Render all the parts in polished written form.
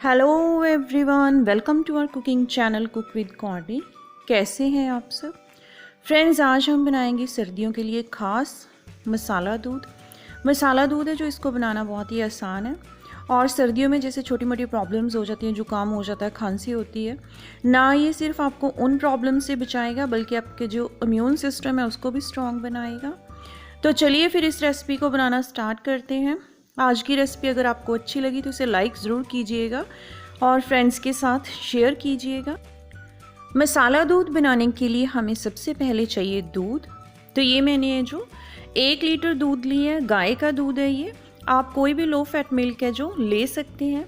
Hello everyone, welcome to our cooking channel cook with Corny. कैसे हैं आप सब फ्रेंड्स? आज हम बनाएंगे सर्दियों के लिए ख़ास मसाला दूध। मसाला दूध है जो इसको बनाना बहुत ही आसान है और सर्दियों में जैसे छोटी मोटी प्रॉब्लम्स हो जाती हैं, जुकाम हो जाता है, खांसी होती है ना, ये सिर्फ आपको उन प्रॉब्लम से बचाएगा बल्कि आपके जो इम्यून सिस्टम है उसको भी स्ट्रॉन्ग बनाएगा। तो चलिए फिर इस रेसिपी को बनाना स्टार्ट करते हैं। आज की रेसिपी अगर आपको अच्छी लगी तो इसे लाइक ज़रूर कीजिएगा और फ्रेंड्स के साथ शेयर कीजिएगा। मसाला दूध बनाने के लिए हमें सबसे पहले चाहिए दूध। तो ये मैंने जो 1 लीटर दूध लिया है, गाय का दूध है ये। आप कोई भी लो फैट मिल्क है जो ले सकते हैं।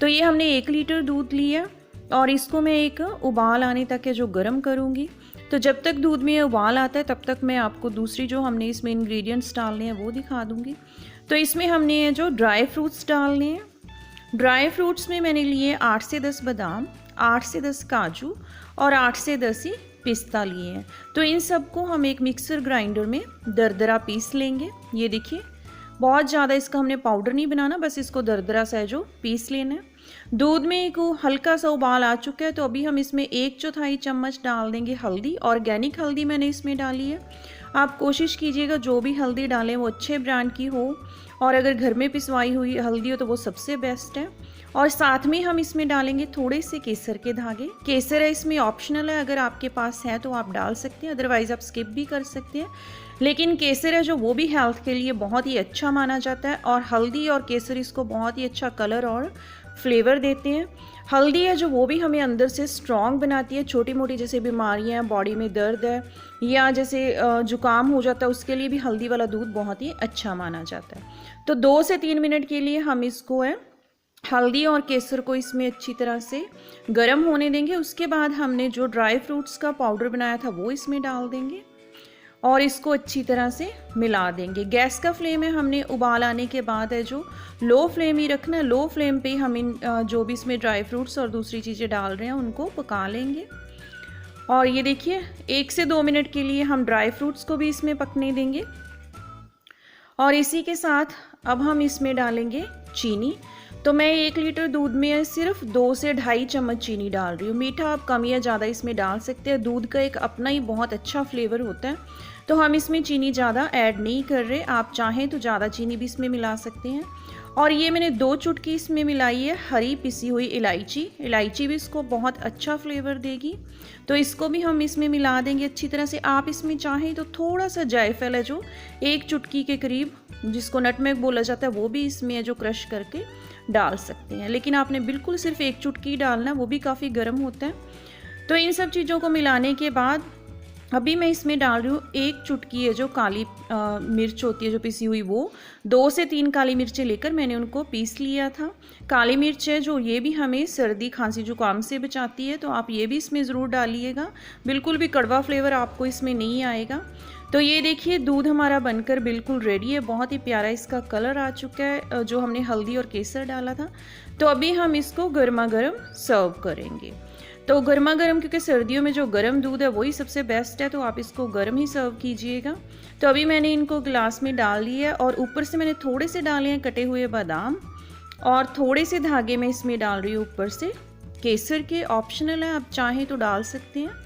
तो ये हमने 1 लीटर दूध लिया और इसको मैं एक उबाल आने तक है जो गर्म करूँगी। तो जब तक दूध में उबाल आता है तब तक मैं आपको दूसरी जो हमने इसमें इंग्रेडिएंट्स डालने हैं वो दिखा दूँगी। तो इसमें हमने ये जो ड्राई फ्रूट्स डालने हैं। ड्राई फ्रूट्स में मैंने लिए 8 से 10 बादाम, 8 से 10 काजू और 8 से 10 ही पिस्ता लिए हैं। तो इन सबको हम एक मिक्सर ग्राइंडर में दरदरा पीस लेंगे। ये देखिए, बहुत ज़्यादा इसका हमने पाउडर नहीं बनाना, बस इसको दरदरा सा है जो पीस लेना है। दूध में एक हल्का सा उबाल आ चुका है तो अभी हम इसमें 1/4 चम्मच डाल देंगे हल्दी। ऑर्गेनिक हल्दी मैंने इसमें डाली है। आप कोशिश कीजिएगा जो भी हल्दी डालें वो अच्छे ब्रांड की हो और अगर घर में पिसवाई हुई हल्दी हो तो वो सबसे बेस्ट है। और साथ में हम इसमें डालेंगे थोड़े से केसर के धागे। केसर है इसमें ऑप्शनल है, अगर आपके पास है तो आप डाल सकते हैं, अदरवाइज़ आप स्किप भी कर सकते हैं। लेकिन केसर है जो वो भी हेल्थ के लिए बहुत ही अच्छा माना जाता है और हल्दी और केसर इसको बहुत ही अच्छा कलर और फ्लेवर देते हैं। हल्दी है जो वो भी हमें अंदर से स्ट्रॉन्ग बनाती है। छोटी मोटी जैसे बीमारियां हैं, बॉडी में दर्द है या जैसे जुकाम हो जाता है, उसके लिए भी हल्दी वाला दूध बहुत ही अच्छा माना जाता है। तो 2 से 3 मिनट के लिए हम इसको है हल्दी और केसर को इसमें अच्छी तरह से गर्म होने देंगे। उसके बाद हमने जो ड्राई फ्रूट्स का पाउडर बनाया था वो इसमें डाल देंगे और इसको अच्छी तरह से मिला देंगे। गैस का फ्लेम है हमने उबाल आने के बाद है जो लो फ्लेम ही रखना है। लो फ्लेम पे हम इन जो भी इसमें ड्राई फ्रूट्स और दूसरी चीज़ें डाल रहे हैं उनको पका लेंगे। और ये देखिए 1 से 2 मिनट के लिए हम ड्राई फ्रूट्स को भी इसमें पकने देंगे। और इसी के साथ अब हम इसमें डालेंगे चीनी। तो मैं 1 लीटर दूध में सिर्फ 2 से 2.5 चम्मच चीनी डाल रही हूँ। मीठा आप कम या ज़्यादा इसमें डाल सकते हैं, दूध का एक अपना ही बहुत अच्छा फ्लेवर होता है। तो हम इसमें चीनी ज़्यादा ऐड नहीं कर रहे, आप चाहें तो ज़्यादा चीनी भी इसमें मिला सकते हैं। और ये मैंने 2 चुटकी इसमें मिलाई है हरी पिसी हुई इलायची। इलायची भी इसको बहुत अच्छा फ्लेवर देगी, तो इसको भी हम इसमें मिला देंगे अच्छी तरह से। आप इसमें चाहें तो थोड़ा सा जायफल है जो 1 चुटकी के करीब, जिसको नटमेग बोला जाता है, वो भी इसमें है जो क्रश करके डाल सकते हैं। लेकिन आपने बिल्कुल सिर्फ 1 चुटकी डालना, वो भी काफ़ी गर्म होता है। तो इन सब चीज़ों को मिलाने के बाद अभी मैं इसमें डाल रही हूँ 1 चुटकी है जो काली मिर्च होती है जो पिसी हुई, वो 2 से 3 काली मिर्चें लेकर मैंने उनको पीस लिया था। काली मिर्च है जो ये भी हमें सर्दी खांसी जुकाम से बचाती है, तो आप ये भी इसमें ज़रूर डालिएगा। बिल्कुल भी कड़वा फ्लेवर आपको इसमें नहीं आएगा। तो ये देखिए दूध हमारा बनकर बिल्कुल रेडी है। बहुत ही प्यारा इसका कलर आ चुका है जो हमने हल्दी और केसर डाला था। तो अभी हम इसको गर्मा गर्म सर्व करेंगे। तो गर्मा गर्म, क्योंकि सर्दियों में जो गर्म दूध है वही सबसे बेस्ट है, तो आप इसको गर्म ही सर्व कीजिएगा। तो अभी मैंने इनको गिलास में डाल लिया है और ऊपर से मैंने थोड़े से डाले हैं कटे हुए बादाम और थोड़े से धागे में इसमें डाल रही हूँ ऊपर से केसर के। ऑप्शनल है, आप चाहें तो डाल सकते हैं।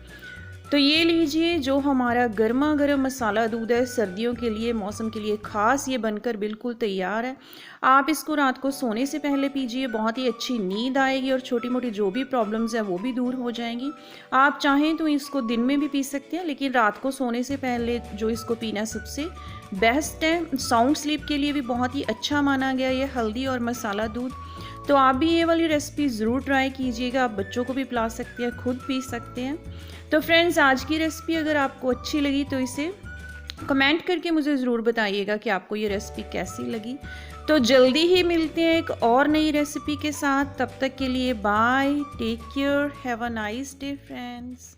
तो ये लीजिए जो हमारा गर्मा गर्म मसाला दूध है, सर्दियों के लिए, मौसम के लिए ख़ास, ये बनकर बिल्कुल तैयार है। आप इसको रात को सोने से पहले पीजिए, बहुत ही अच्छी नींद आएगी और छोटी मोटी जो भी प्रॉब्लम्स हैं वो भी दूर हो जाएंगी। आप चाहें तो इसको दिन में भी पी सकते हैं, लेकिन रात को सोने से पहले जो इसको पीना सबसे बेस्ट है। साउंड स्लीप के लिए भी बहुत ही अच्छा माना गया ये हल्दी और मसाला दूध। तो आप भी ये वाली रेसिपी ज़रूर ट्राई कीजिएगा। आप बच्चों को भी पिला सकते हैं, खुद पी सकते हैं। तो फ्रेंड्स, आज की रेसिपी अगर आपको अच्छी लगी तो इसे कमेंट करके मुझे ज़रूर बताइएगा कि आपको ये रेसिपी कैसी लगी। तो जल्दी ही मिलते हैं एक और नई रेसिपी के साथ। तब तक के लिए bye, take care, have a nice day friends.